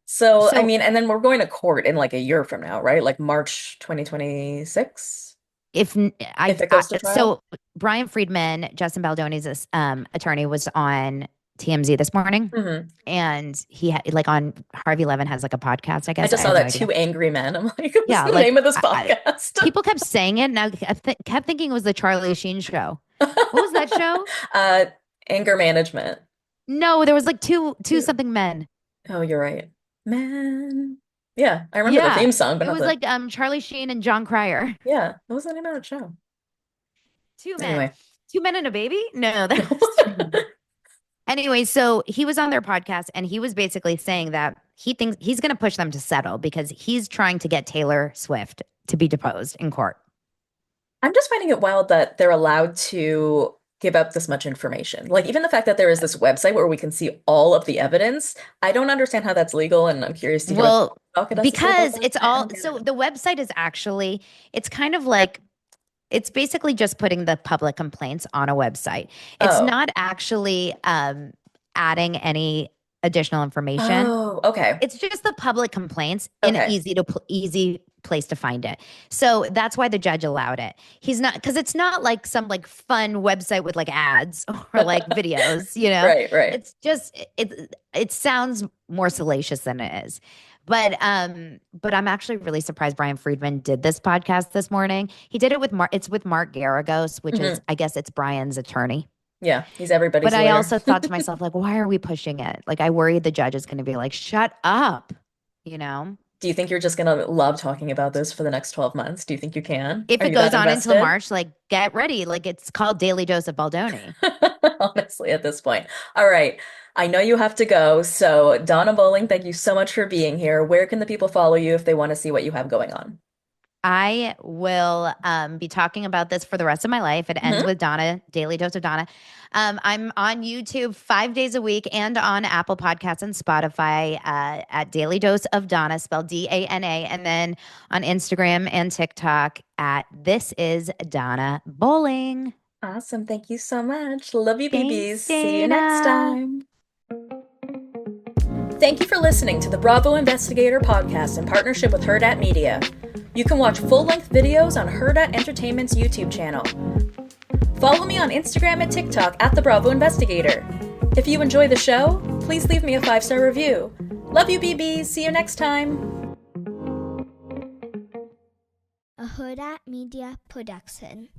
So, I So mean, and then we're going to court in like a year from now, right? Like March 2026, if if it goes to trial. so Brian Friedman, Justin Baldoni's attorney was on TMZ this morning Hmm. and he had like on Harvey Levin has like a podcast, I I guess. I just saw have no that idea. Two Angry Men. I'm like, what's Yeah, the like name of this podcast? people kept saying it and kept thinking it was the Charlie Sheen show. What was that show? Uh, Anger management. No, there was like two Two. something men. Oh, you're right. Man. Yeah, I remember the Yeah. theme song, but It not was the. like Charlie Sheen and John Cryer. Yeah, what was the name of that show? Two men. Anyway. Two men and a baby? No, that was three men. Anyway, so he was on their podcast and he was basically saying that he thinks he's going to push them to settle because he's trying to get Taylor Swift to be deposed in court. I'm just finding it wild that they're allowed to give up this much information. Like, even the fact that there is this website where we can see all of the evidence, I don't understand how that's legal, and I'm curious to hear what Well, Docket has to say about because that. it's I all don't get so it. the website is actually it's kind of like it's basically just putting the public complaints on a website. It's Oh. not actually adding any additional information. Oh, okay. It's just the public complaints in an Okay. easy place to find it. So that's why the judge allowed it. He's not because it's not like some like fun website with like ads or like videos, you know. Right, right. It's just it sounds more salacious than it is. But I'm actually really surprised Brian Friedman did this podcast this morning. He did it with Mark Garagos, which is Hmm. I guess it's Brian's attorney. Yeah, he's But everybody's I lawyer. also thought to myself, like, why are we pushing it? Like, I worry the judge is going to be like, shut up, you know? Do you think you're just gonna love talking about this for the next 12 months? Do you think you can? If Are it you that goes on until invested? March, like, get ready. Like, it's called Daily Dose of Baldoni. Honestly, at this point. All right. I know you have to go. So, Donna Bowling, thank you so much for being here. Where can the people follow you if they want to see what you have going on? I will be talking about this for the rest of my life. It ends Hmm. with Donna, Daily Dose of Donna. I'm on YouTube 5 days a week and on Apple Podcasts and Spotify at Daily Dose of Donna, spelled Dana, and then on Instagram and TikTok at This Is Donna Bowling. Awesome. Thank you so much. Love you, BBs. Thanks, See you next Dana. time. Thank you for listening to the Bravo Investigator Podcast in partnership with Hurrdat Media. You can watch full-length videos on Hurrdat Entertainment's YouTube channel. Follow me on Instagram and TikTok at the Bravo Investigator. If you enjoy the show, please leave me a 5-star review. Love you, BBs. See you next time. A Hurrdat Media Production.